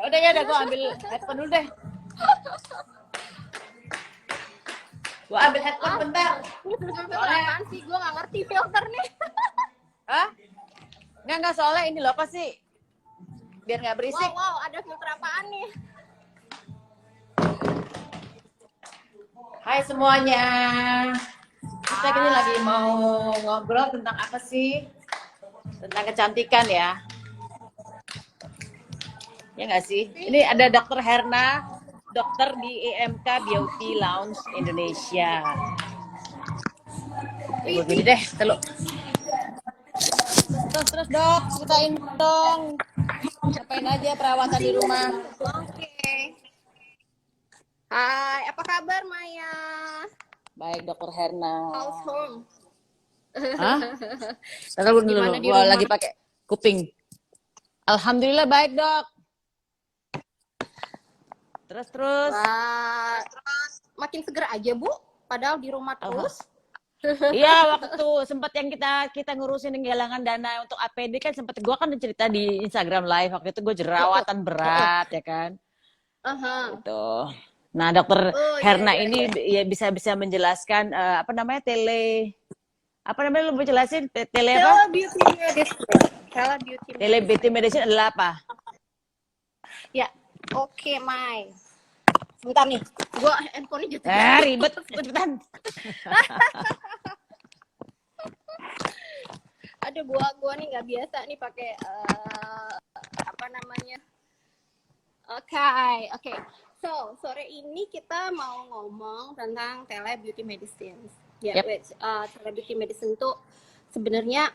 Udah ya, udah gue ambil headphone dulu deh. Gue ambil headphone bentar. Ini filter apaan sih? Gue nggak ngerti filter nih. Hah? Nggak, soalnya ini loh apa sih? Biar nggak berisik. Wow, ada filter apaan nih? Hai semuanya. Kita ini lagi mau ngobrol tentang apa sih? Tentang kecantikan ya. Ya nggak sih? Ini ada Dokter Herna, dokter di EMK Beauty Lounge Indonesia. Ya, begini deh, teluk. Terus dok, ceritain dong. Ngapain aja perawatan di rumah? Oke. Hai, apa kabar Maya? Baik, Dokter Herna. How's home? Hah? Taruh dulu, gua lagi pakai kuping. Alhamdulillah baik, Dok. Terus. Wah, makin seger aja, Bu. Padahal di rumah terus. Iya, waktu sempat yang kita ngurusin galangan dana untuk APD kan sempat gua kan cerita di Instagram live waktu itu gue jerawatan berat ya kan. Gitu. Nah, Dokter Herna ini ya bisa menjelaskan apa namanya apa namanya lu mau jelasin tele apa? Tele beauty medicine adalah apa? Ya, oke, Mai. Sebentar nih, gua handphone-nya jatuh. Ribet, cepetan. Ada gua nih nggak biasa nih pakai apa namanya? Oke. So, sore ini kita mau ngomong tentang tele beauty medicine. Ya, tele beauty medicine itu sebenarnya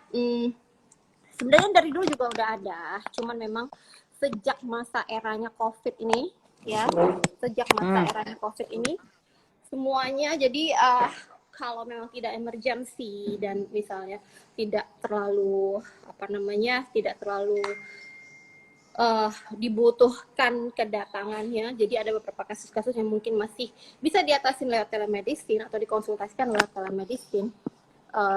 dari dulu juga udah ada, cuman memang sejak masa eranya COVID ini, ya, semuanya jadi kalau memang tidak emergency dan misalnya tidak terlalu dibutuhkan kedatangannya, jadi ada beberapa kasus-kasus yang mungkin masih bisa diatasin lewat telemedicine atau dikonsultasikan lewat telemedicine.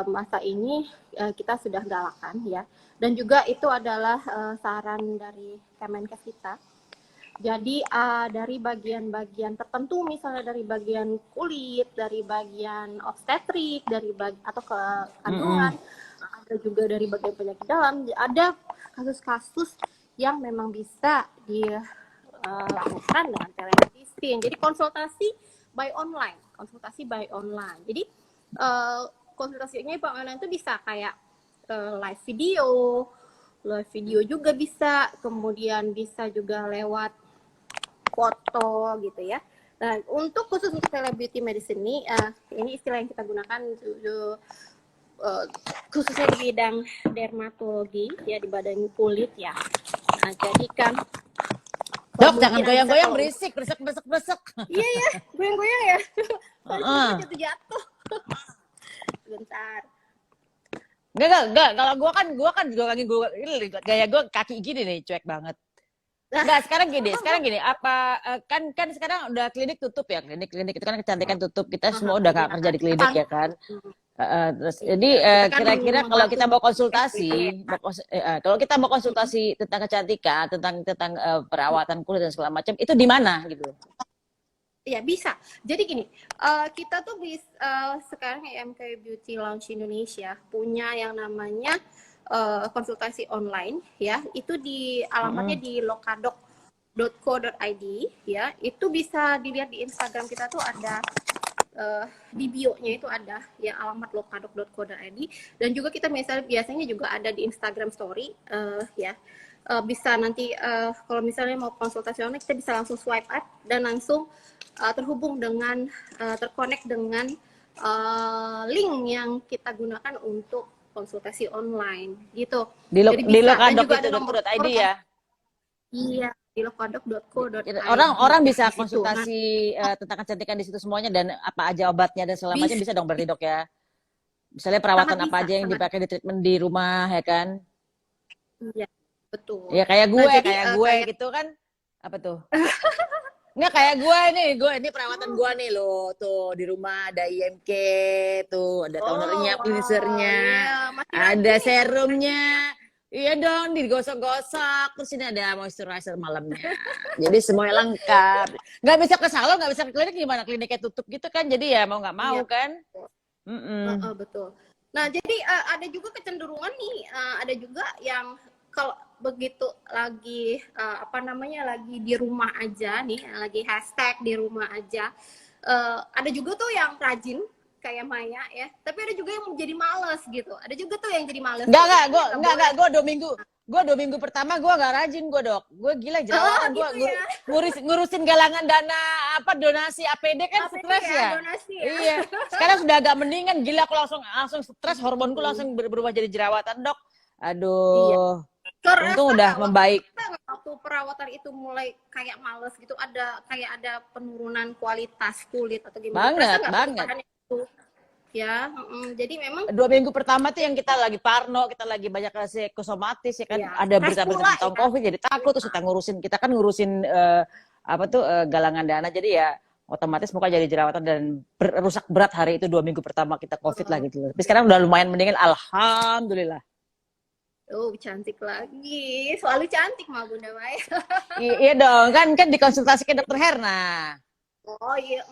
Masa ini kita sudah galakan ya, dan juga itu adalah saran dari Kemenkes kita. Jadi dari bagian-bagian tertentu, misalnya dari bagian kulit, dari bagian obstetrik, atau ke kandungan, ada juga dari bagian penyakit dalam, ada kasus-kasus yang memang bisa dilakukan dengan telemedicine. Jadi konsultasi by online. Jadi konsultasinya by online itu bisa kayak live video juga bisa, kemudian bisa juga lewat foto gitu ya. Nah, khusus untuk tele beauty medicine ini istilah yang kita gunakan khususnya di bidang dermatologi ya, di badan kulit ya. Nah, jadi kan Dok, jangan goyang-goyang, berisik, beresek. Iya ya, goyang-goyang ya. Jatuh. Bentar. Enggak. Kalau gua gaya gua kaki gini nih, cuek banget. Enggak, sekarang gini, apa kan sekarang udah klinik tutup ya, klinik itu kan kecantikan tutup, kita semua udah gak kerja di klinik ya kan. Terus jadi kira-kira kalau kita mau konsultasi, kalau kita mau konsultasi tentang kecantikan, tentang perawatan kulit dan segala macam, itu di mana gitu? Ya bisa. Jadi gini, kita tuh sekarang EMK Beauty Lounge Indonesia punya yang namanya konsultasi online ya. Itu di alamatnya di lokadok.co.id ya. Itu bisa dilihat di Instagram kita tuh ada di bio-nya itu ada ya alamat lokadok.co.id, dan juga kita biasanya juga ada di Instagram story ya. Bisa nanti kalau misalnya mau konsultasi online, kita bisa langsung swipe up dan langsung terhubung dengan terkonek dengan link yang kita gunakan untuk konsultasi online gitu. Di lokadok.co.id ya. Iya, di lokadok.co.id. Orang bisa konsultasi tentang kecantikan di situ semuanya, dan apa aja obatnya dan segala macam bisa dong berarti, Dok ya. Misalnya perawatan apa aja yang dipakai di treatment di rumah ya kan? Iya, betul. Ya kayak gue gitu kan. Apa tuh? Nggak kayak gue ini perawatan gue nih loh, tuh di rumah ada IMK tuh, ada tonernya, cleansernya, ada serumnya, iya dong digosok-gosok, terus ini ada moisturizer malamnya, Jadi semuanya lengkap. Nggak bisa ke salon, nggak bisa ke klinik, gimana? Kliniknya tutup gitu kan. Jadi ya mau nggak mau Iya, kan. Mm-mm. betul. Nah, jadi ada juga kecenderungan nih, ada juga yang kalau begitu lagi apa namanya lagi di rumah aja nih, lagi hashtag di rumah aja, ada juga tuh yang rajin kayak Maya ya, tapi ada juga yang menjadi males gitu. Ada juga tuh yang jadi males tuh. Nggak, Ini nggak, gue 2 minggu pertama gue nggak rajin gue dok, gue gila Oh jerawatan gue gitu ya. ngurusin galangan dana apa donasi APD kan APD stres ya, ya. donasi ya. Iya, sekarang sudah agak mendingan, gila aku langsung stres, hormonku langsung berubah jadi jerawatan dok. Iya. Aduh, untung Kerasa udah nggak membaik. waktu perawatan itu mulai kayak males gitu, ada penurunan kualitas kulit atau gimana? Kerasa Banget, nggak banget. perubahan itu? Ya, jadi memang 2 minggu pertama tuh yang kita lagi parno, kita lagi banyak psikosomatis ya kan, ya ada stres berita-berita pula tentang ya. COVID, jadi takut terus kita kan ngurusin apa tuh galangan dana, jadi ya otomatis muka jadi jerawatan dan rusak berat hari itu 2 minggu pertama kita COVID lah gitu. Tapi sekarang udah lumayan mendingan, alhamdulillah. Oh, cantik lagi. Selalu cantik mah Bunda Maya. Iya dong, kan dikonsultasi ke dokter Herna. Oh iya.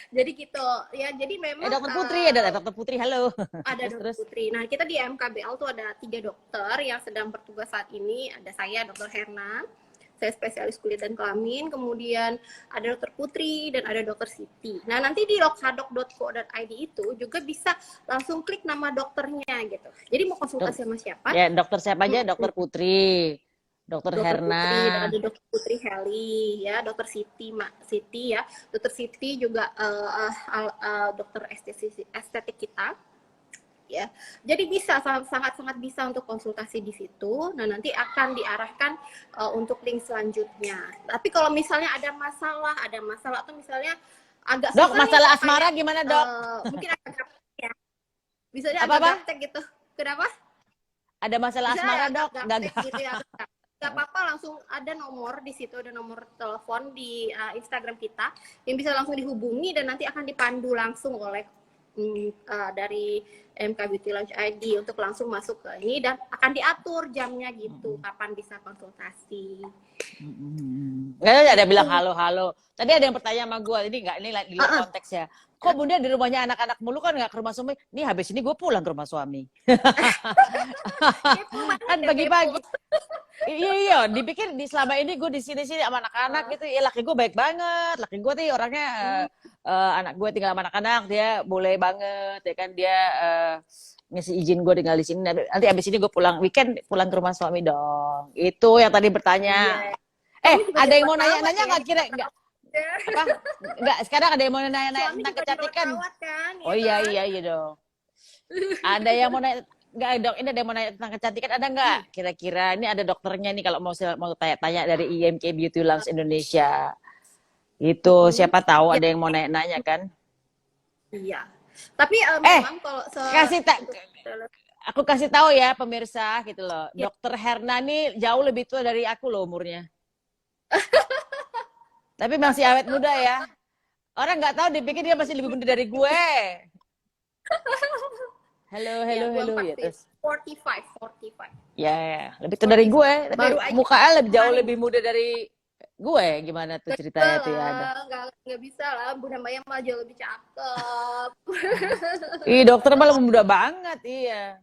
Jadi gitu. Ya, jadi memang Dokter Putri, ada dokter Putri, halo. ada terus dokter terus. Putri. Nah, kita di MKBL tuh ada 3 dokter yang sedang bertugas saat ini. Ada saya, dokter Herna. Saya spesialis kulit dan kelamin. Kemudian ada dokter Putri dan ada dokter Siti. Nah, nanti di lokadok.co.id itu juga bisa langsung klik nama dokternya gitu. Jadi mau konsultasi sama siapa? Ya, dokter siapa aja? Dokter Putri, dokter Dokter Herna. Putri dan ada dokter Putri Heli ya, dokter Siti ya, dokter Siti juga dokter estetik kita ya. Jadi bisa sangat bisa untuk konsultasi di situ. Nah, nanti akan diarahkan untuk link selanjutnya. Tapi kalau misalnya ada masalah atau misalnya agak Dok, susah masalah nih asmara kayak gimana dok? mungkin agak gaptek ya. Misalnya agak Apa-apa? gaptek gitu. Kenapa? Ada masalah Misalnya asmara agak dok? gaptek gitu ya. Gak apa-apa, langsung ada nomor di situ, ada nomor telepon di Instagram kita yang bisa langsung dihubungi dan nanti akan dipandu langsung oleh dari MK Beauty Lounge ID untuk langsung masuk ke ini dan akan diatur jamnya gitu, kapan bisa konsultasi. Nggak ada bilang halo. Tadi ada yang bertanya sama gue, ini di luar konteks ya. Kok Bunda di rumahnya anak-anak mulu, kan nggak ke rumah suami? Nih habis ini gue pulang ke rumah suami. Kan pagi-pagi. Iya, dipikir selama ini gue di sini sama anak-anak gitu. Ya laki gue baik banget. Laki gue tuh orangnya anak gue tinggal sama anak-anak, dia boleh banget ya kan, dia ngasih izin gue tinggal di sini. Nanti abis ini gue pulang weekend, pulang ke rumah suami dong. Itu yang tadi bertanya. Ada yang mau nanya-nanya nggak kira nggak? Apa? Nggak, sekarang ada yang mau nanya-nanya tentang kecantikan. Kan, oh iya dong. Ada yang mau nanya? Nggak dok, ini ada yang mau nanya tentang kecantikan, ada nggak? Kira-kira ini ada dokternya nih kalau mau tanya-tanya dari IMK Beauty Lounge Indonesia. Itu siapa tahu ada yang mau nanya-nanya kan? Iya. Tapi memang kalau aku kasih tahu ya pemirsa gitu loh. Ya. Dokter Herna nih jauh lebih tua dari aku loh umurnya. Tapi masih awet muda ya. Orang nggak tahu, dipikir dia masih lebih muda dari gue. Halo ya, terus 45. Ya, lebih tua dari gue. Tapi mukanya jauh lebih muda dari gue. Gimana tuh ceritanya tuh ya? Nggak bisa lah, Bunda Maya mah jauh lebih cakep. Ih, dokter malah muda banget, iya.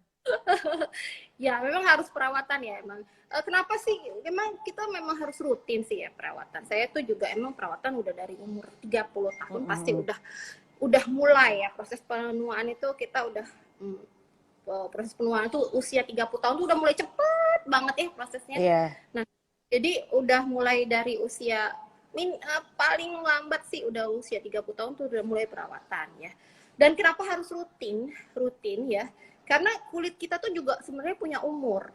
Ya, memang harus perawatan ya emang. Kenapa sih? Emang kita memang harus rutin sih ya perawatan. Saya tuh juga emang perawatan udah dari umur 30 tahun pasti udah mulai ya proses penuaan itu, kita udah proses penuaan tuh usia 30 tahun tuh udah mulai cepet banget ya prosesnya. Yeah. Nah, jadi udah mulai dari usia paling lambat sih udah usia 30 tahun tuh udah mulai perawatan ya. Dan kenapa harus rutin ya? Karena kulit kita tuh juga sebenarnya punya umur.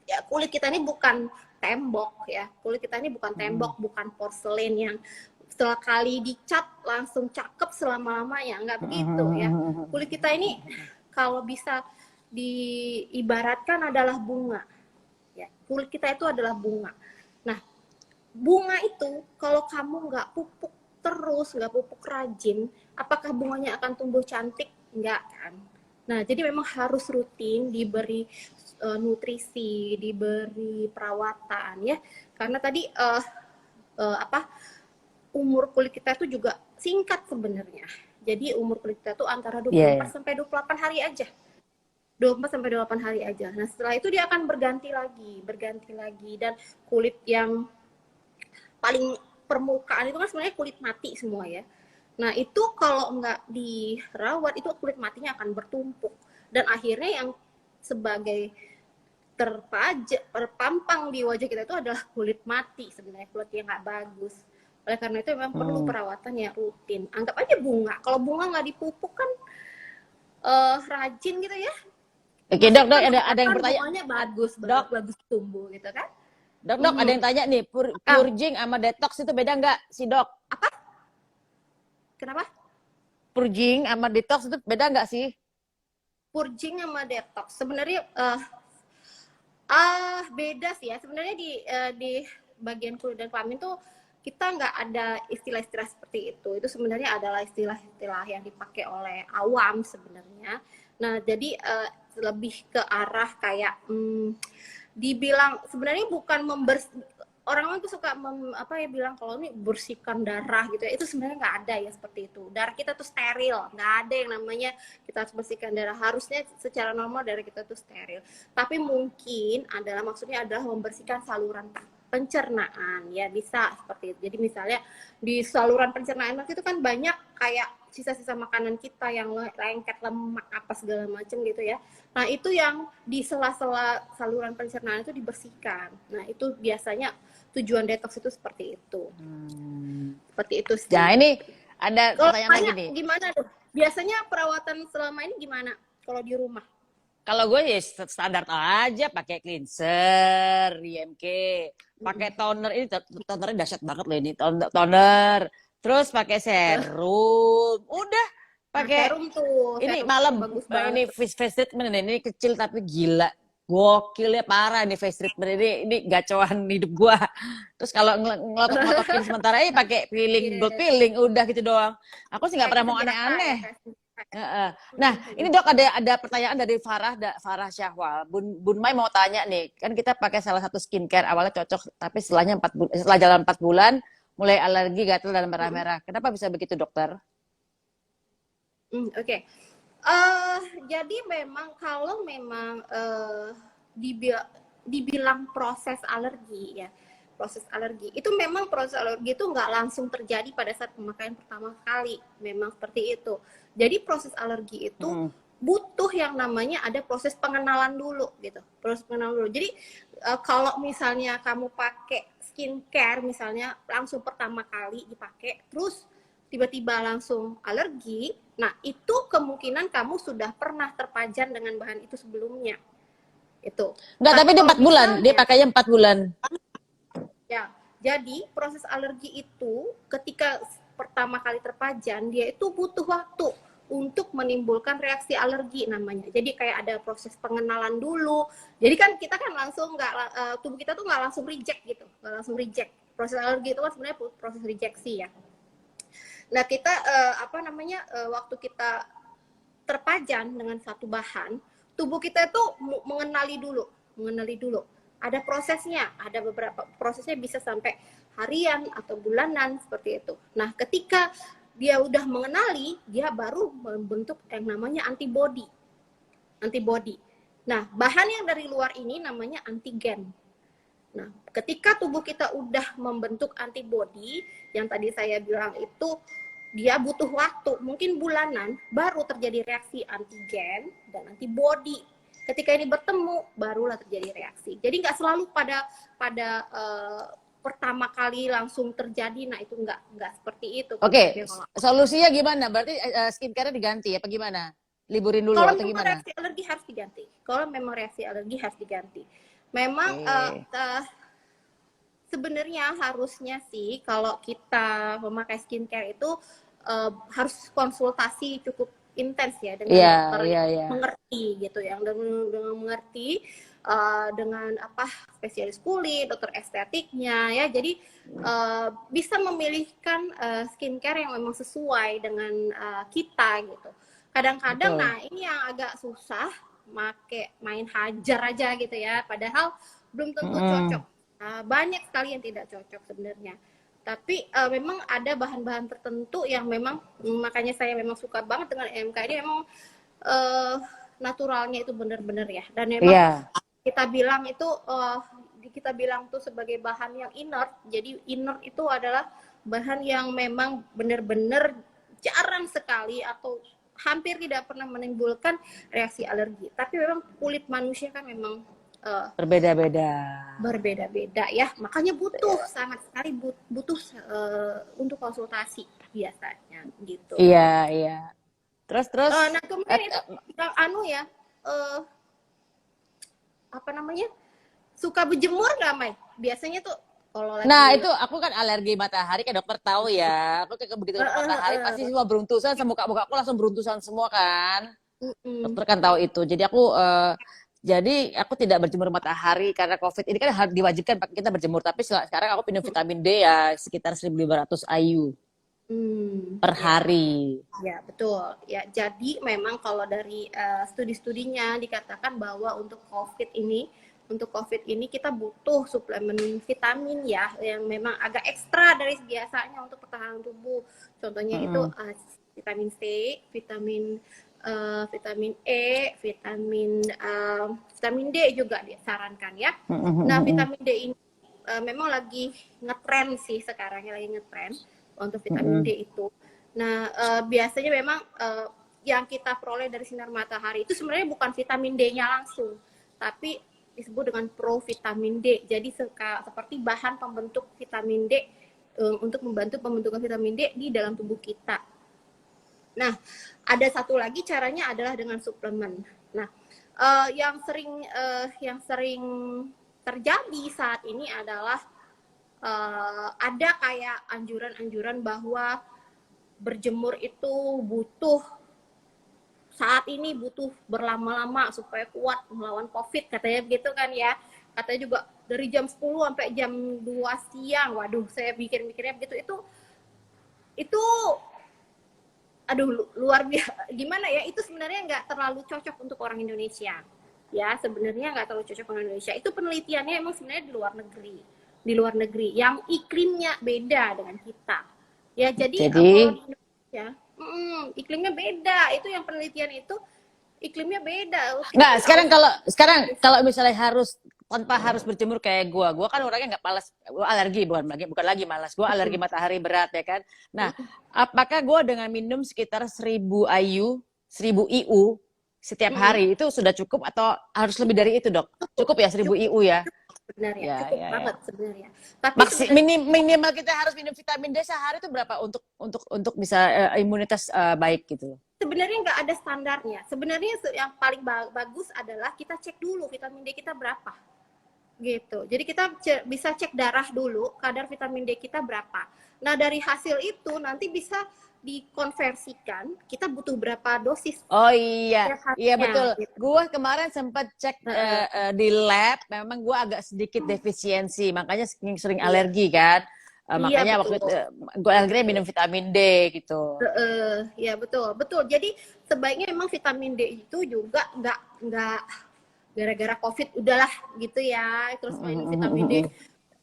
Ya, kulit kita ini bukan tembok ya. Kulit kita ini bukan tembok, bukan porselen yang setelah kali dicat langsung cakep selama-lamanya. Nggak begitu ya. Kulit kita ini kalau bisa diibaratkan adalah bunga. Ya, kulit kita itu adalah bunga. Nah, bunga itu kalau kamu nggak pupuk terus, nggak pupuk rajin, apakah bunganya akan tumbuh cantik? Nggak kan. Nah, jadi memang harus rutin diberi nutrisi, diberi perawatan ya. Karena tadi apa, umur kulit kita itu juga singkat sebenarnya. Jadi umur kulit kita tuh antara 24 sampai 28 hari aja. 24 sampai 28 hari aja. Nah, setelah itu dia akan berganti lagi dan kulit yang paling permukaan itu kan sebenarnya kulit mati semua ya. Nah, itu kalau nggak dirawat itu kulit matinya akan bertumpuk dan akhirnya yang sebagai terpampang di wajah kita itu adalah kulit mati sebenarnya, kulit yang nggak bagus. Oleh karena itu memang perlu perawatan yang rutin. Anggap aja bunga, kalau bunga nggak dipupuk kan rajin gitu ya. Oke, dok, ada yang bertanya. Bunganya bagus, dok, bagus tumbuh gitu kan. Dok, ada yang tanya nih, purging sama detox itu beda nggak sih, dok? Apa? Kenapa? Purging sama detox itu beda nggak sih? Purging sama detox sebenarnya beda sih ya. Sebenarnya di bagian kulit dan kelamin tuh kita nggak ada istilah-istilah seperti itu. Itu sebenarnya adalah istilah-istilah yang dipakai oleh awam sebenarnya. Nah, jadi lebih ke arah kayak dibilang sebenarnya bukan orang tuh suka bilang kalau ini bersihkan darah gitu ya. Itu sebenarnya nggak ada ya seperti itu. Darah kita tuh steril, nggak ada yang namanya kita harus bersihkan darah. Harusnya secara normal darah kita tuh steril. Tapi mungkin maksudnya adalah membersihkan saluran pencernaan ya, bisa seperti itu. Jadi misalnya di saluran pencernaan itu kan banyak kayak sisa-sisa makanan kita yang lengket, lemak apa segala macam gitu ya. Nah, itu yang di sela-sela saluran pencernaan itu dibersihkan. Nah, itu biasanya tujuan detox itu seperti itu. Seperti itu sih. Nah, ini ada pertanyaan lagi nih. Gimana tuh? Biasanya perawatan selama ini gimana kalau di rumah? Kalau gue ya standar aja, pakai cleanser, IMK, pakai toner. Ini tonernya dahsyat banget loh ini, toner. Terus pakai serum. Udah pakai serum tuh. Ini serum malam ini face treatment ini kecil tapi gila. Gokil ya, parah nih face treatment ini gacoan hidup gua. Terus kalau ngelotok-ngelotokin sementara pakai peeling, gold peeling, udah gitu doang. Aku sih nggak pernah mau aneh-aneh. Nah, ini dok ada pertanyaan dari Farah Syahwal. Bun Mai mau tanya nih, kan kita pakai salah satu skincare awalnya cocok, tapi setelah jalan 4 bulan mulai alergi, gatal dan merah-merah. Kenapa bisa begitu, dokter? Oke. Jadi memang kalau memang dibilang proses alergi ya, proses alergi itu memang proses alergi itu nggak langsung terjadi pada saat pemakaian pertama kali, memang seperti itu. Jadi proses alergi itu butuh yang namanya ada proses pengenalan dulu gitu, proses pengenalan dulu. Jadi kalau misalnya kamu pakai skincare misalnya langsung pertama kali dipakai, terus tiba-tiba langsung alergi, nah itu kemungkinan kamu sudah pernah terpajan dengan bahan itu sebelumnya. Itu. Enggak, tapi dia 4 bulan, dia pakainya 4 bulan. Ya, jadi proses alergi itu ketika pertama kali terpajan, dia itu butuh waktu untuk menimbulkan reaksi alergi namanya. Jadi kayak ada proses pengenalan dulu. Jadi kan kita kan langsung tubuh kita tuh nggak langsung reject gitu, nggak langsung reject. Proses alergi itu kan sebenarnya proses rejeksi ya. Nah, kita waktu kita terpajan dengan satu bahan, tubuh kita itu mengenali dulu. Ada prosesnya, ada beberapa prosesnya bisa sampai harian atau bulanan seperti itu. Nah, ketika dia udah mengenali, dia baru membentuk yang namanya antibody. Nah, bahan yang dari luar ini namanya antigen. Nah, ketika tubuh kita udah membentuk antibody, yang tadi saya bilang itu dia butuh waktu, mungkin bulanan, baru terjadi reaksi antigen dan antibody. Ketika ini bertemu, barulah terjadi reaksi. Jadi nggak selalu pada pertama kali langsung terjadi. Nah, itu nggak seperti itu. Oke, solusinya gimana? Berarti skincare-nya diganti apa gimana? Liburin dulu atau gimana? Reaksi alergi harus diganti. Kalau memang reaksi alergi harus diganti. Memang sebenarnya harusnya sih kalau kita memakai skincare itu harus konsultasi cukup intens ya dengan dokter yang mengerti gitu ya, dengan mengerti dengan spesialis kulit, dokter estetiknya ya. Jadi bisa memilihkan skincare yang memang sesuai dengan kita gitu. Kadang-kadang nah ini yang agak susah, main hajar aja gitu ya, padahal belum tentu cocok. banyak sekali yang tidak cocok sebenarnya. Tapi memang ada bahan-bahan tertentu yang memang makanya saya memang suka banget dengan EMK ini memang naturalnya itu benar-benar ya. Dan memang Iya, kita bilang itu kita bilang tuh sebagai bahan yang inert. Jadi inert itu adalah bahan yang memang benar-benar jarang sekali atau hampir tidak pernah menimbulkan reaksi alergi. Tapi memang kulit manusia kan memang berbeda-beda. berbeda-beda ya, makanya butuh sangat sekali butuh untuk konsultasi biasanya gitu. Iya, iya. Terus terus Nah kemudian itu yang anu ya, apa namanya, suka berjemur nggak Mai? Biasanya tuh kalau nah, lagi itu aku kan alergi matahari, kan dokter tahu ya. Aku kayak begitu kena matahari pasti semua beruntusan, muka-muka aku langsung beruntusan semua kan. Dokter kan tahu itu. Jadi aku tidak berjemur matahari karena COVID ini kan diwajibkan kita berjemur. Tapi sekarang aku minum vitamin D ya sekitar 1.500 IU per ya. hari. Ya, betul. Ya, jadi memang kalau dari studi-studinya dikatakan bahwa untuk COVID ini kita butuh suplemen vitamin ya yang memang agak ekstra dari biasanya untuk pertahanan tubuh. Contohnya itu vitamin C, vitamin E, vitamin D juga disarankan ya. Nah, vitamin D ini memang lagi ngetren sih sekarang, lagi ngetren untuk vitamin D itu. Nah, biasanya memang yang kita peroleh dari sinar matahari itu sebenarnya bukan vitamin D-nya langsung, tapi disebut dengan provitamin D. Jadi seperti bahan pembentuk vitamin D untuk membantu pembentukan vitamin D di dalam tubuh kita. Nah, ada satu lagi caranya adalah dengan suplemen. Nah, yang sering terjadi saat ini adalah ada kayak anjuran-anjuran bahwa berjemur itu saat ini butuh berlama-lama supaya kuat melawan COVID, katanya begitu kan ya. Katanya juga dari jam 10 sampai jam 2 siang. Waduh, saya mikir-mikirnya begitu. Itu aduh, luar biasa. Gimana ya, itu sebenarnya nggak terlalu cocok untuk orang Indonesia. Ya, sebenarnya nggak terlalu cocok orang Indonesia. Itu penelitiannya emang sebenarnya di luar negeri. Di luar negeri, yang iklimnya beda dengan kita. Ya, jadi kalau di Indonesia, iklimnya beda. Itu yang penelitian itu, iklimnya beda. Nggak, sekarang kalau misalnya tanpa harus berjemur kayak gua kan orangnya nggak malas, gua alergi bukan lagi malas, gua alergi matahari berat ya kan. Nah, apakah gua dengan minum sekitar 1.000 IU, 1.000 IU setiap hari itu sudah cukup atau harus lebih dari itu, Dok? Cukup ya 1.000 IU ya? Sebenarnya Ya, cukup ya, ya. banget sebenarnya. Tapi Minimal kita harus minum vitamin D sehari itu berapa untuk bisa imunitas baik gitu? sebenarnya nggak ada standarnya. Sebenarnya yang paling bagus adalah kita cek dulu vitamin D kita berapa. Gitu. Jadi kita bisa cek darah dulu kadar vitamin D kita berapa. Nah, dari hasil itu nanti bisa dikonversikan kita butuh berapa dosis. Oh iya, iya betul. Gitu. Gua kemarin sempat cek di lab, memang gua agak sedikit defisiensi, makanya sering alergi kan. Makanya waktu itu gue akhirnya minum vitamin D gitu. Ya betul, betul. Jadi sebaiknya memang vitamin D itu juga nggak gara-gara COVID udahlah gitu ya, terus minum vitamin D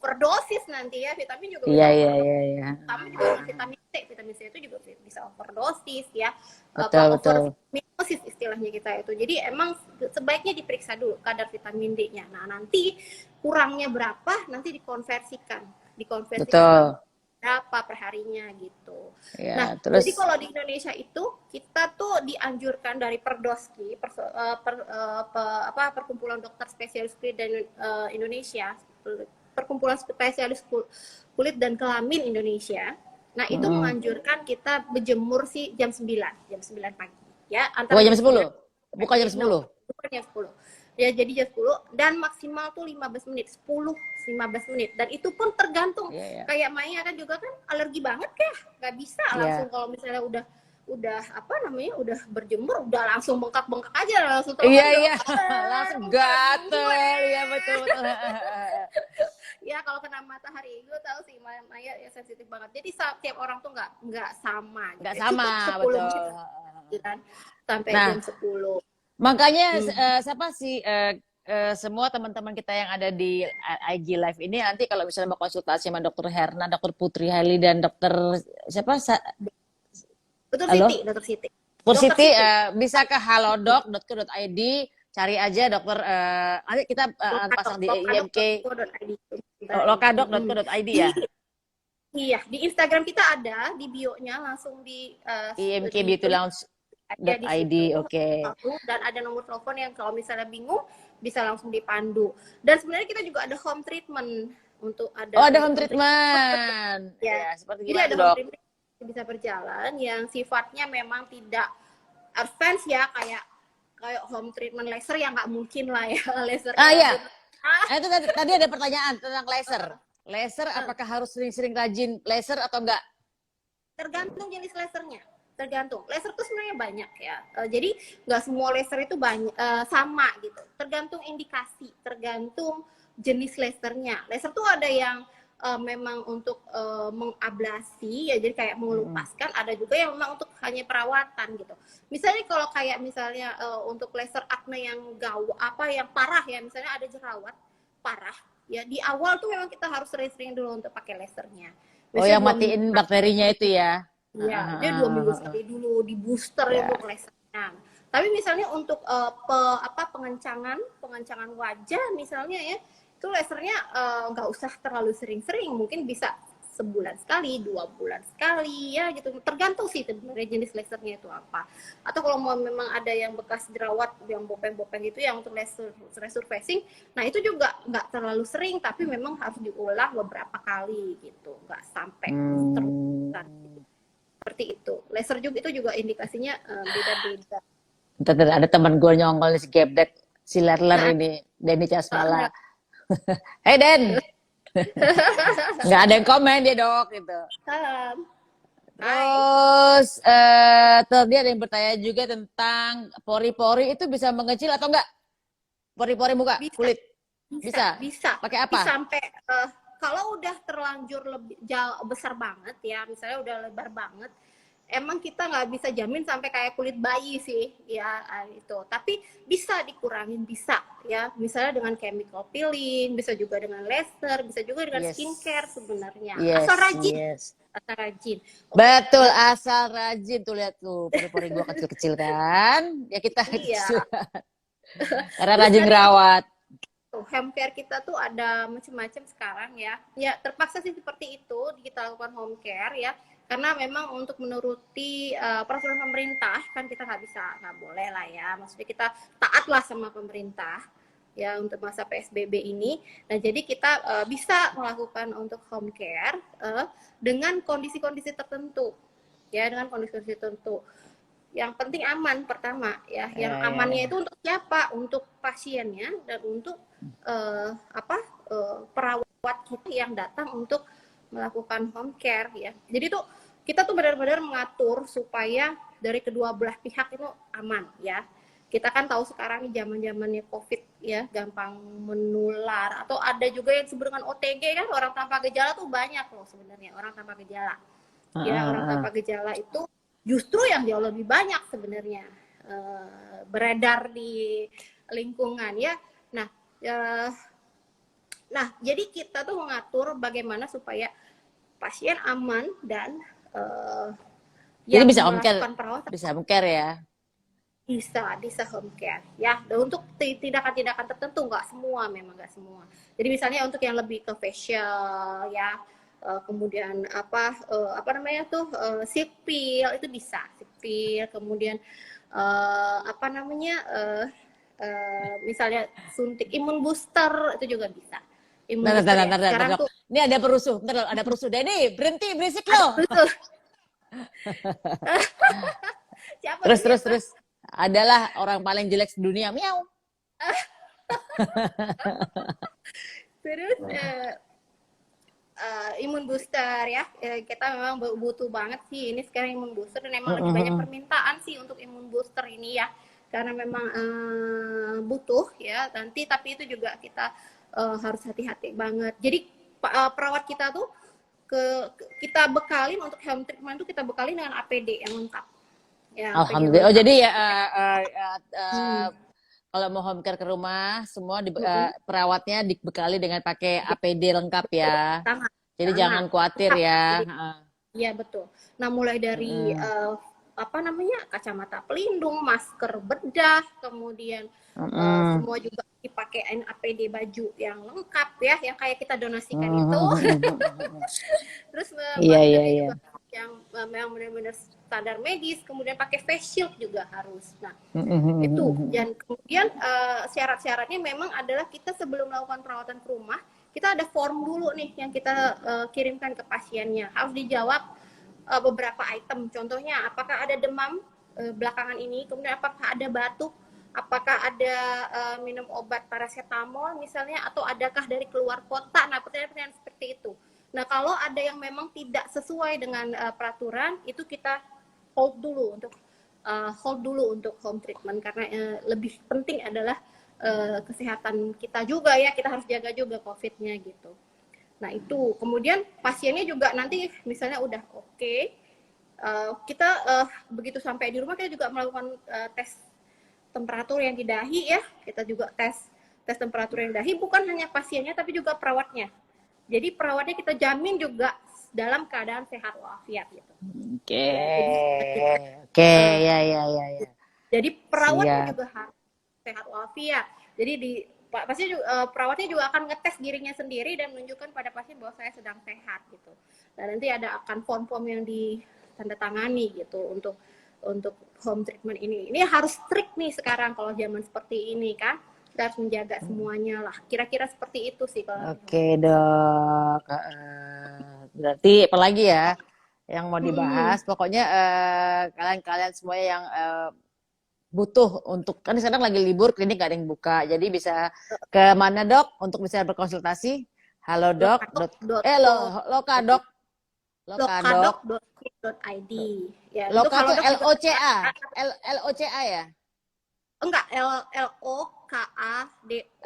per dosis nanti ya, vitamin juga bisa Iya. sama juga dengan vitamin C itu juga bisa overdosis ya, Betul. overdosis istilahnya kita itu. Jadi emang sebaiknya diperiksa dulu kadar vitamin D-nya. Nah, nanti kurangnya berapa nanti dikonversikan Betul. berapa perharinya gitu. Ya, Nah, terus jadi kalau di Indonesia itu kita tuh dianjurkan dari Perdoski, Perkumpulan Dokter Spesialis Kulit dan Indonesia, Perkumpulan Spesialis Kulit dan Kelamin Indonesia. Nah, itu menganjurkan kita berjemur sih jam 9 pagi. Ya, antara jam 10. Bukan jam 10. Bukan jam 10. Ya, jadi jam 10 dan maksimal tuh 15 menit, 10-15 menit. Dan itu pun tergantung. Kayak Maya kan juga kan alergi banget ya. Nggak bisa langsung kalau misalnya udah apa namanya udah berjemur udah langsung bengkak-bengkak aja langsung langsung gatel ya betul. Ya kalau kena matahari gue tahu sih Maya ya sensitif banget, jadi setiap orang tuh nggak sama betul menit, kan sampai jam 10. Makanya siapa sih semua teman-teman kita yang ada di IG Live ini nanti kalau misalnya mau konsultasi sama Dokter Herna, Dokter Putri Haili dan Dokter siapa? Dokter Halo? Siti, Dokter Siti. Dokter Dokter Siti, Siti. bisa ke halodoc.co.id, cari aja dokter, nanti kita pasang di IMK, lokadok.co.id ya. Iya, di Instagram kita ada, di bio-nya langsung di IMK di Beauty Lounge. ada di .id, situ, oke. dan ada nomor telepon yang kalau misalnya bingung bisa langsung dipandu. Dan sebenarnya kita juga ada home treatment untuk ada home treatment. Ya, seperti jadi gimana ada dok? home treatment yang bisa berjalan yang sifatnya memang tidak advance ya, kayak home treatment laser yang nggak mungkin lah ya laser. Iya. Itu tadi ada pertanyaan tentang laser. Laser apakah harus sering-sering rajin laser atau enggak? Tergantung jenis lasernya. Tergantung. Laser tuh sebenarnya banyak ya. Jadi nggak semua laser itu banyak sama gitu. Tergantung indikasi, tergantung jenis lasernya. Laser tuh ada yang memang untuk mengablasi ya, jadi kayak mengelupaskan. Ada juga yang memang untuk hanya perawatan gitu. Misalnya kalau kayak misalnya untuk laser akne yang yang parah ya, misalnya ada jerawat parah ya, di awal tuh memang kita harus sering-sering dulu untuk pakai lasernya. Misalnya yang matiin bakterinya itu ya. Iya, dia 2 minggu sekali dulu di booster untuk lasernya. Tapi misalnya untuk pengencangan wajah misalnya ya, itu lasernya nggak usah terlalu sering-sering, mungkin bisa sebulan sekali, 2 bulan sekali ya gitu. Tergantung sih sebenarnya jenis lasernya itu apa. Atau kalau mau memang ada yang bekas jerawat yang bopeng-bopeng itu yang untuk laser resurfacing, nah itu juga nggak terlalu sering, tapi memang harus diulang beberapa kali gitu, nggak sampai terus. Seperti itu. Laser juga itu juga indikasinya beda-beda. Ada teman gue nyongol si Gebdek, si Lerler ini, Denny Casmala. Hey Den, nggak ada yang komen dia dok gitu. Salam. Terus tadi ada yang bertanya juga tentang pori-pori itu bisa mengecil atau enggak? Pori-pori muka, kulit. Bisa. Pakai apa? Bisa sampai kalau udah terlanjur lebih besar banget ya, misalnya udah lebar banget, emang kita nggak bisa jamin sampai kayak kulit bayi sih ya itu. Tapi bisa dikurangin, bisa ya. Misalnya dengan chemical peeling, bisa juga dengan laser, bisa juga dengan skincare sebenarnya. Asal rajin. Asal rajin. Betul, asal rajin. Tuh lihat tuh, pori-pori gua kecil-kecil kan. Ya kita kecil. Karena rajin ngerawat. Home care kita tuh ada macam-macam sekarang ya. Ya terpaksa sih seperti itu kita lakukan home care ya. Karena memang untuk menuruti peraturan pemerintah kan kita nggak boleh lah ya. Maksudnya kita taatlah sama pemerintah ya untuk masa PSBB ini. Nah jadi kita bisa melakukan untuk home care dengan kondisi-kondisi tertentu ya, dengan kondisi-kondisi tertentu. Yang penting aman pertama ya. Yang amannya itu untuk siapa? Untuk pasiennya dan untuk perawat kita yang datang untuk melakukan home care ya. Jadi tuh kita tuh benar-benar mengatur supaya dari kedua belah pihak itu aman ya. Kita kan tahu sekarang zaman-zamannya COVID ya, gampang menular, atau ada juga yang disebut dengan OTG kan, orang tanpa gejala tuh banyak loh sebenarnya, orang tanpa gejala. Ya, orang tanpa gejala itu justru yang jauh lebih banyak sebenarnya beredar di lingkungan ya. Nah, jadi kita tuh mengatur bagaimana supaya pasien aman dan jadi bisa home care, bisa home care ya? Bisa home care ya. Dan untuk tindakan-tindakan tertentu, nggak semua. Jadi misalnya untuk yang lebih ke facial ya, kemudian sipil itu bisa, kemudian misalnya suntik imun booster itu juga bisa. Sekarang tuh ini ada perusuh. Denny, berhenti berisik lo. Terus. Adalah orang paling jelek sedunia, miau. Terus imun booster ya, kita memang butuh banget sih ini sekarang imun booster, dan memang lagi banyak permintaan sih untuk imun booster ini ya, karena memang butuh ya nanti, tapi itu juga kita harus hati-hati banget. Jadi perawat kita tuh kita bekalin untuk home treatment tuh, kita bekalin dengan APD yang lengkap. Ya, alhamdulillah. Oh jadi ya kalau mau home care ke rumah, semua perawatnya dibekali dengan pakai APD lengkap ya. Sangat, Jadi sangat jangan khawatir lengkap. ya. Jadi, iya betul. Nah, mulai dari Mm-mm. apa namanya, kacamata pelindung, masker bedah, kemudian Mm-mm. semua juga dipakein APD baju yang lengkap ya, yang kayak kita donasikan itu. Mm-mm. Terus Iya, iya, maskernya iya. juga yang benar-benar standar medis, kemudian pakai face shield juga harus. Nah, itu. Mm-mm. Dan kemudian syarat-syaratnya memang adalah kita sebelum melakukan perawatan ke rumah, kita ada form dulu nih yang kita kirimkan ke pasiennya. Harus dijawab beberapa item. Contohnya, apakah ada demam belakangan ini, kemudian apakah ada batuk, apakah ada minum obat paracetamol misalnya, atau adakah dari keluar kota. Nah, pertanyaan-pertanyaan seperti itu. Nah, kalau ada yang memang tidak sesuai dengan peraturan, itu kita hold dulu untuk home treatment, karena lebih penting adalah kesehatan kita juga ya, kita harus jaga juga COVID-nya gitu. Nah itu, kemudian pasiennya juga nanti misalnya udah oke, kita begitu sampai di rumah kita juga melakukan tes temperatur yang di dahi ya, kita juga tes temperatur yang di dahi, bukan hanya pasiennya tapi juga perawatnya. Jadi perawatnya kita jamin juga dalam keadaan sehat walafiat gitu. Oke. Ya, jadi Oke, ya, ya, ya, ya. jadi perawatnya Siap. juga harus sehat walafiat. Jadi pasti perawatnya juga akan ngetes dirinya sendiri dan menunjukkan pada pasien bahwa saya sedang sehat gitu. Dan nanti akan form-form yang ditandatangani gitu untuk home treatment ini. Ini harus strict nih sekarang kalau zaman seperti ini kan. Kita harus menjaga semuanya lah. Kira-kira seperti itu sih kalau. Oke, Dok. Berarti apalagi ya yang mau Hmm. dibahas? Pokoknya kalian-kalian semuanya yang butuh untuk, kan sekarang lagi libur, klinik gak ada yang buka, jadi bisa ke mana Dok untuk bisa berkonsultasi? Halo Dok, Lokadok, Lokadok, Lokadok.co.id ya, itu Loka tuh Halodoc juga LOCA, LOCA ya? enggak, LOKADOK,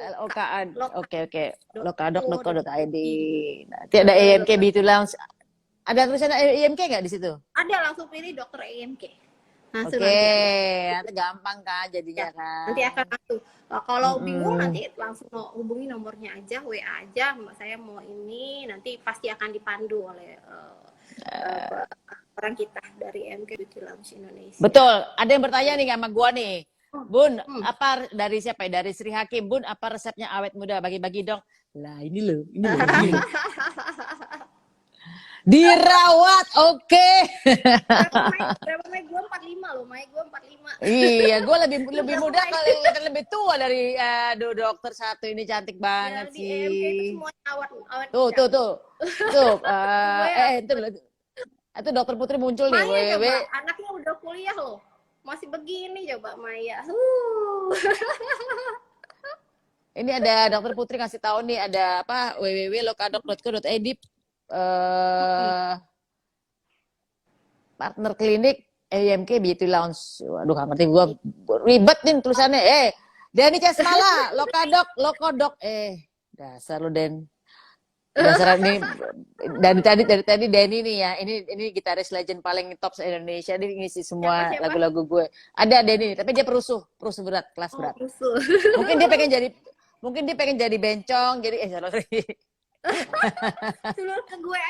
LOKA, oke oke, lokadok.co.id. lokadok.co.id. Nanti ada EMK Beauty Lounge, ada tulisan EMK nggak di situ? Ada, langsung pilih dokter EMK. Langsung Oke, nanti ada. nanti gampang kan Ya, jadinya nanti kan. akan langsung. Kalau bingung Mm-mm. nanti langsung hubungi nomornya aja, WA aja, Mbak saya mau ini, nanti pasti akan dipandu oleh orang kita dari EMK Beauty Lounge Indonesia. Betul, ada yang bertanya nih sama gua nih. Bun, Hmm. apa dari siapa ya? Dari Sri Hakim. Bun, apa resepnya awet muda? Bagi-bagi dong. Lah ini loh, ini loh, ini loh. Dirawat, oke. Berapa Mei? Gue 45 loh, Mei. Gue 45. Iya, gue lebih Berapa, muda Mei? kalau kelihatan lebih tua dari dokter satu ini, cantik Ya, banget di EMK itu sih. semuanya awet Tuh, muda. tuh, tuh. Tuh, Gue itu dokter Putri muncul nih, Maya WWW. coba, anaknya udah kuliah loh. Masih begini coba Maya. Ini ada dokter Putri ngasih tahu nih, ada apa, www.lokadok.co.id, partner klinik EMK Beauty Lounge. Waduh, gak ngerti gue, ribet nih tulisannya. Denny Casmala, Lokodok. Dasar lu Den. Dasar ini dari tadi Denny nih ya. Ini gitaris legend paling top se-Indonesia. Dia ngisi semua Siapa? lagu-lagu gue. Ada Denny, tapi dia perusuh berat, kelas berat. Rusuh. Mungkin dia pengen jadi bencong, jadi sorry. Suruh ke gue.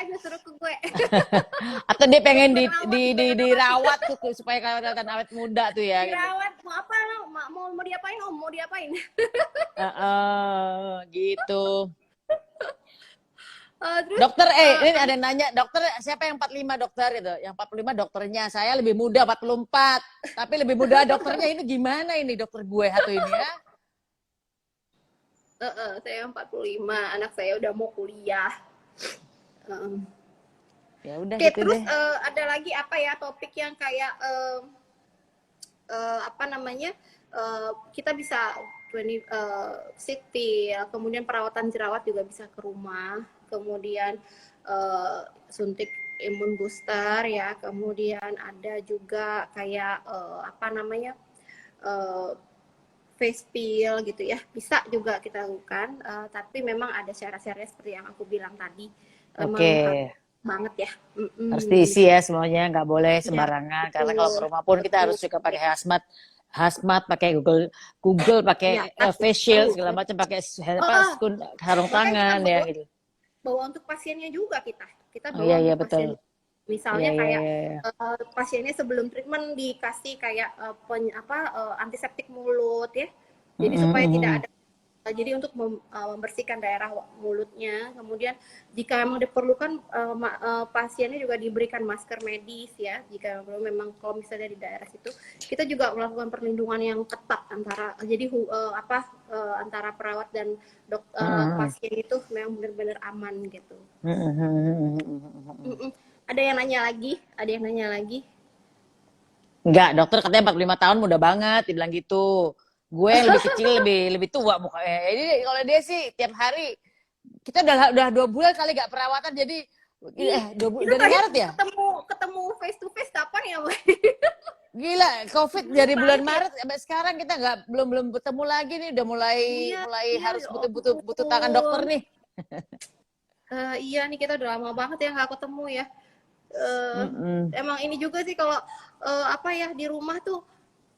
Atau dia pengen dirawat tuh supaya kelihatan awet muda tuh ya. Dirawat, mau apa lo? Mau diapain Om? Mau diapain? Gitu. Terus, Dokter, ini ada yang nanya, dokter siapa yang 45 dokter itu? Yang 45 dokternya, saya lebih muda 44. Tapi lebih muda dokternya, ini gimana ini dokter gue satu ini ya? Saya 45, anak saya udah mau kuliah. Ya udah Oke, gitu terus deh. ada lagi apa ya topik yang kayak apa namanya, kita bisa sipil, kemudian perawatan jerawat juga bisa ke rumah, kemudian suntik imun booster ya, kemudian ada juga kayak apa namanya, face peel gitu ya, bisa juga kita lakukan, tapi memang ada syarat-syaratnya seperti yang aku bilang tadi. Oke. Banget ya. Harus diisi ya semuanya, nggak boleh Ya, sembarangan. Karena kalau ke rumah pun kita harus juga pakai hazmat. hazmat, pakai Google pakai Ya, pasti face shield tahu. segala macam, pakai Oh, sarung makanya kita tangan ya bawa gitu. bawa untuk pasiennya juga kita Oh, iya bawa iya untuk betul. pasien. Iya Misalnya iya kayak iya. Iya. pasiennya sebelum treatment dikasih kayak antiseptik mulut ya. Jadi Mm-mm, supaya tidak mm-mm. ada jadi untuk membersihkan daerah mulutnya. Kemudian jika memang diperlukan pasiennya juga diberikan masker medis ya. Jika memang kalau misalnya di daerah situ, kita juga melakukan perlindungan yang ketat antara antara perawat dan Mm-mm. pasien itu memang benar-benar aman gitu. Mm-mm. Mm-mm. Ada yang nanya lagi? Ada yang nanya lagi? Enggak, dokter katanya 45 tahun muda banget, dibilang gitu. Gue yang lebih kecil, lebih tua mukanya. Jadi kalau dia sih tiap hari, kita udah 2 bulan kali gak perawatan, jadi Ih, kita dari terakhir Maret ya? ketemu face to face kapan ya, Mbak? Gila, COVID Bulan dari bulan Maret ya? Maret sampai sekarang kita nggak belum bertemu lagi nih, udah mulai Iya, mulai iya, harus ya butuh tangan dokter ampun. nih. Iya nih kita udah lama banget ya nggak ketemu ya. Eh, Mm-mm. Emang ini juga sih kalau di rumah tuh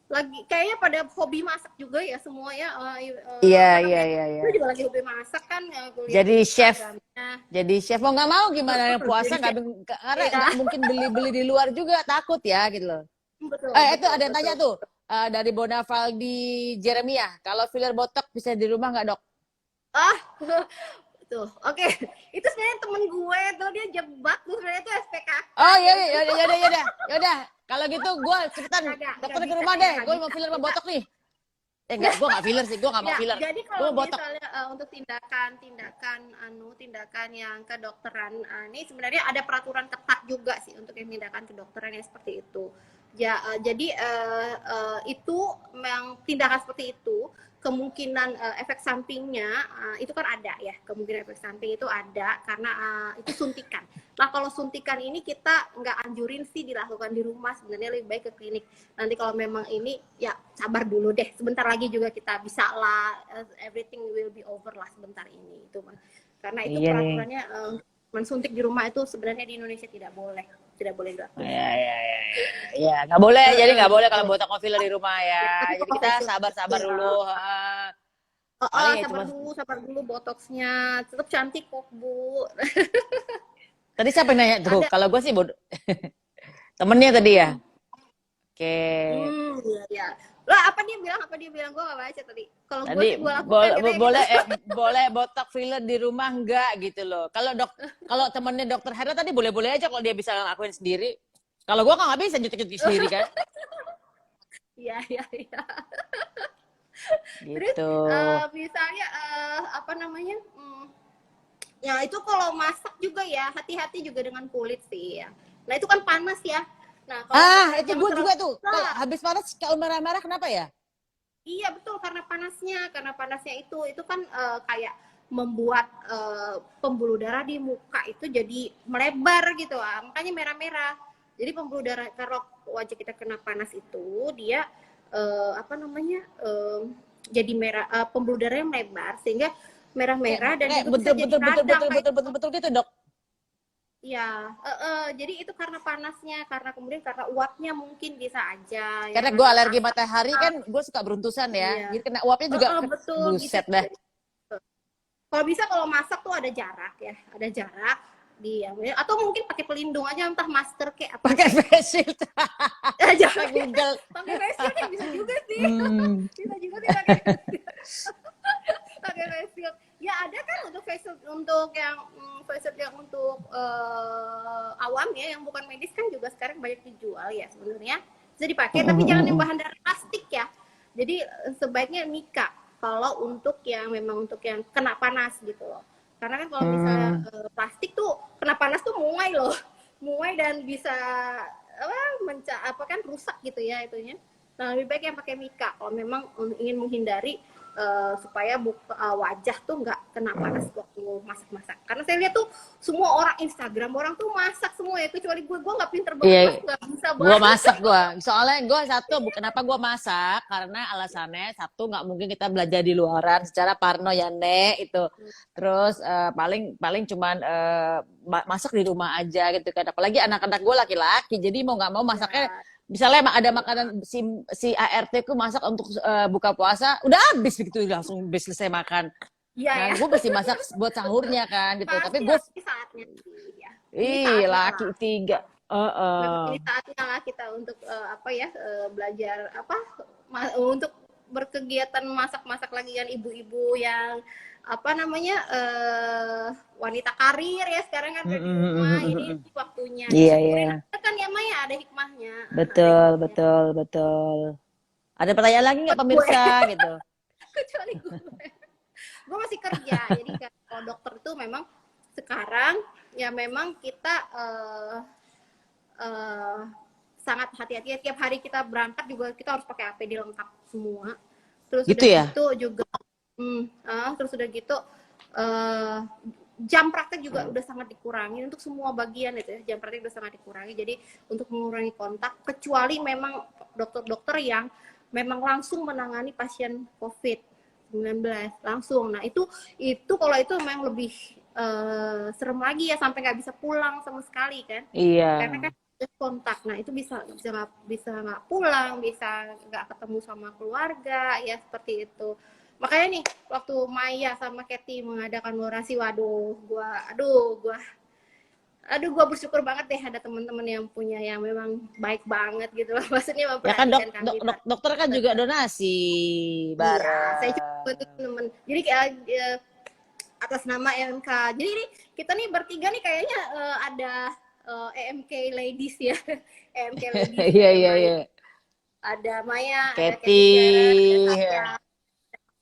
lagi kayaknya pada hobi masak juga ya semua ya. Iya, Apa iya, namanya? iya, iya. Gue juga lagi hobi masak kan, gue lihat Jadi di chef, Instagramnya. jadi chef mau nggak mau gimana puasa Jadi nggak karena iya, nggak mungkin beli di luar juga takut ya gitu loh. betul, Itu betul, ada yang tanya betul. tuh dari Bonavaldi Jeremiah, kalau filler botok bisa di rumah nggak dok? Ah, tuh, oke. Itu sebenarnya temen gue tuh dia jebak tuh sebenarnya itu SPKK Oh iya, gitu. iya, yaudah. Kalau gitu gue cepetan Nggak dokter ke bisa rumah ya, deh, nggak gue mau bisa. filler sama Kita botok nih. Enggak, gue nggak filler sih, gue nggak mau ya, filler. jadi Gue kalau mau botok. misalnya untuk tindakan yang kedokteran, ini sebenarnya ada peraturan ketat juga sih untuk yang tindakan kedokteran yang seperti itu. Jadi itu yang tindakan seperti itu kemungkinan efek sampingnya itu kan ada ya, kemungkinan efek samping itu ada karena itu suntikan. Nah kalau suntikan ini kita nggak anjurin sih dilakukan di rumah, sebenarnya lebih baik ke klinik. Nanti kalau memang ini ya sabar dulu deh, sebentar lagi juga kita bisa lah, everything will be over lah sebentar ini itu karena itu Iya nih. peraturannya mensuntik di rumah itu sebenarnya di Indonesia tidak boleh dilakukan. Ya, nggak boleh. Jadi nggak boleh kalau Gitu. botok mau filler di rumah ya. Ya, tapi Jadi kalau kita facial sabar-sabar ya, dulu. Paling ya cuma. sabar dulu botoxnya tetap cantik kok Bu. Tadi siapa yang nanya tuh? Ada Kalau gue sih temennya tadi ya. Oke. iya ya. Lah apa dia bilang gue gak baca tadi. Kalau gue Tadi sih gue lakukan katanya gitu. boleh botok filler di rumah enggak gitu loh. Kalau temennya dokter Hera tadi boleh-boleh aja kalau dia bisa ngelakuin sendiri. Kalau gua nggak bisa nyutik sendiri kan. Iya iya iya. Terus Gitu. misalnya apa namanya? Ya itu kalau masak juga ya hati-hati juga dengan kulit sih ya. Nah itu kan panas ya. Nah kalau misalnya Itu jangan gue terlalu juga tuh. Kalau panas. habis panas kalau merah-merah kenapa ya? Iya betul karena panasnya itu kan kayak membuat pembuluh darah di muka itu jadi melebar gitu makanya merah-merah. Jadi pembuluh darah kalau wajah kita kena panas itu dia jadi merah, pembuluh darahnya melebar sehingga merah-merah dan juga bisa jadi radang kayak Betul gitu dok. ya jadi itu karena panasnya karena uapnya mungkin bisa aja ya Karena gue karena alergi asap. matahari kan, gue suka beruntusan ya. Iya. Jadi kena uapnya juga Betul bisa buset dah. kalau bisa kalau masak tuh ada jarak ya ada jarak atau mungkin pakai pelindung aja entah masker kayak apa Pakai face shield. jangan Google. pakai face shield ya bisa juga sih bisa juga sih pakai face shield ya ada kan untuk face shield untuk yang face shield yang untuk awam ya yang bukan medis kan juga sekarang banyak dijual ya sebenarnya bisa dipakai tapi jangan yang bahan dari plastik ya jadi sebaiknya Mika kalau untuk yang memang untuk yang kena panas gitu loh karena kan kalau misalnya plastik tuh kena panas tuh muai dan bisa kan rusak gitu ya itunya nah lebih baik yang pakai Mika kalau memang ingin menghindari supaya wajah tuh nggak kena panas waktu masak-masak karena saya lihat tuh semua orang Instagram orang tuh masak semua ya kecuali gue nggak pinter banget nggak bisa Gue banget masak soalnya gue kenapa gue masak karena alasannya satu nggak mungkin kita belajar di luaran secara parno ya nek itu terus paling cuman masak di rumah aja gitu kan apalagi anak-anak gue laki-laki jadi mau nggak mau masaknya misalnya ada makanan si ART ku masak untuk buka puasa, udah habis begitu langsung habis selesai makan. Iya Nah, ya. gue masih masak buat sahurnya kan gitu. Tapi Pasti gue, lagi saatnya sih ya. Ini ih saatnya laki lah. tiga. Memang ini saatnya lah kita untuk apa ya belajar apa untuk berkegiatan masak-masak lagi kan ibu-ibu yang apa namanya wanita karir ya sekarang kan udah di rumah ini waktunya Iya, iya. disyukurin aja kan ya Maya ada hikmahnya ada Betul, hikmahnya betul, betul. Ada pertanyaan lagi nggak buat gue pemirsa gitu? kecuali gue masih kerja jadi kalau dokter itu memang sekarang ya memang kita uh, sangat hati-hati ya. Tiap hari kita berangkat juga kita harus pakai APD lengkap semua. Terus Gitu udah ya? gitu juga, terus udah gitu uh, jam praktek juga udah sangat dikurangi untuk semua bagian itu ya. Jam praktek udah sangat dikurangi. Jadi untuk mengurangi kontak, kecuali memang dokter-dokter yang memang langsung menangani pasien COVID-19 langsung. Nah itu kalau itu memang lebih serem lagi ya sampai nggak bisa pulang sama sekali kan. Iya. Karena kan kontak, nah itu bisa nggak pulang, bisa nggak ketemu sama keluarga ya seperti itu. Makanya nih waktu Maya sama Kathy mengadakan orasi, waduh, gua bersyukur banget deh ada teman-teman yang punya yang memang baik banget gitu loh. Maksudnya Ya kan memperhatikan kami. dokter kan juga donasi Iya, saya juga bareng. bantu teman. Jadi atas nama MK. Jadi ini kita nih bertiga nih kayaknya ada EMK Ladies ya. EMK Ladies Iya, ada iya, Maya, iya. ada Kathy Sharon, ada Kathy. saya.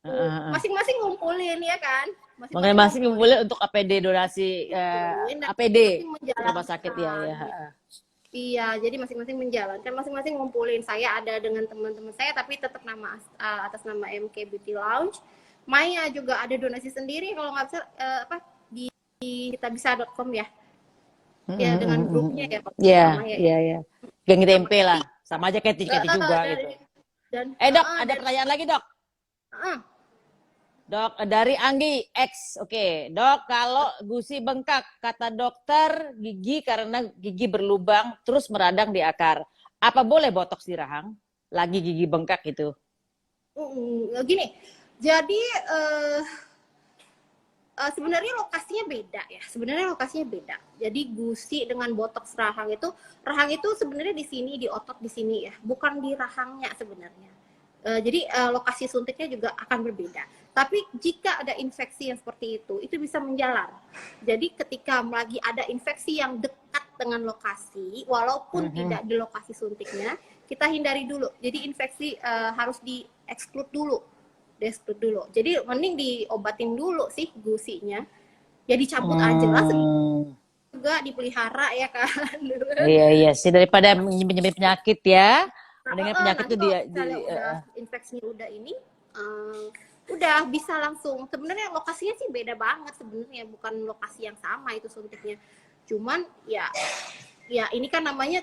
Heeh. Masing-masing ngumpulin ya kan? Masing-masing Masing ngumpulin, ngumpulin untuk APD donasi dan APD masing-masing ke rumah sakit ya, menjalankan. ya. Gitu. Iya, jadi masing-masing menjalankan, masing-masing ngumpulin. Saya ada dengan teman-teman saya, tapi tetap atas nama MK Beauty Lounge. Maya juga ada donasi sendiri kalau nggak bisa apa di kitabisa.com ya. Ya dengan grupnya ya kalau Iya, Maya iya, ya. iya. Geng Sama tempe lah. Kathy. Sama aja Kathy juga gitu. Dok, ada Dan pertanyaan lagi, Dok. Dok, dari Anggi X. Oke, Dok, kalau gusi bengkak, kata dokter gigi karena gigi berlubang terus meradang di akar. Apa boleh botox di rahang? Lagi gigi bengkak itu. gini, jadi sebenarnya lokasinya beda ya. Sebenarnya lokasinya beda. Jadi gusi dengan botox rahang itu sebenarnya di sini, di otot di sini ya, bukan di rahangnya sebenarnya. Jadi lokasi suntiknya juga akan berbeda. Tapi jika ada infeksi yang seperti itu bisa menjalar. Jadi ketika lagi ada infeksi yang dekat dengan lokasi, walaupun tidak di lokasi suntiknya, kita hindari dulu. Jadi infeksi harus di-exclude dulu. Jadi mending diobatin dulu sih gusinya. Ya dicabut aja lah juga dipelihara ya kan. Iya, iya sih, daripada menyebabkan penyakit ya. Mendingan penyakit Nanti tuh kalau misalnya udah infeksinya udah ini udah bisa langsung. Sebenarnya lokasinya sih beda banget sebenarnya, bukan lokasi yang sama itu suntiknya. Cuman ya ini kan namanya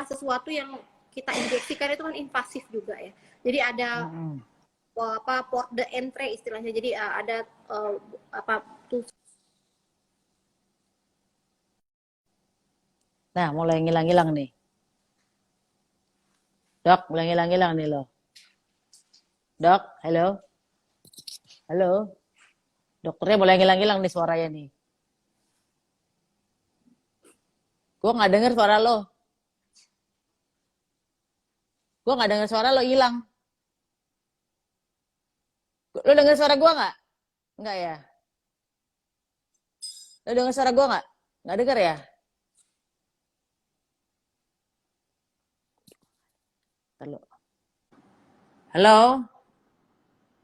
sesuatu yang kita injeksikan itu kan invasif juga ya. Jadi ada port de entrée istilahnya. Jadi ada Nah, mulai ngilang-ngilang nih. Dok, mulai ngilang-ngilang nih loh. Dok, halo. Halo. Dokternya mulai ngilang-ngilang nih suaranya nih. Gue nggak denger suara lo. Gue nggak denger suara lo, hilang. Lo denger suara gue nggak? Nggak ya? Lo denger suara gue nggak? Nggak denger ya? Halo. Halo.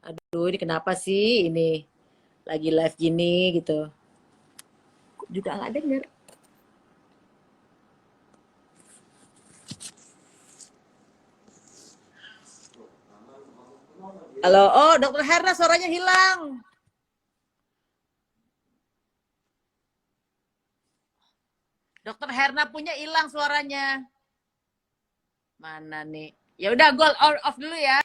Aduh, ini kenapa sih ini lagi live gini gitu? Juga nggak denger. Halo, oh Dokter Herna suaranya hilang. Dokter Herna punya hilang suaranya. Mana nih? Ya udah, gue off dulu ya.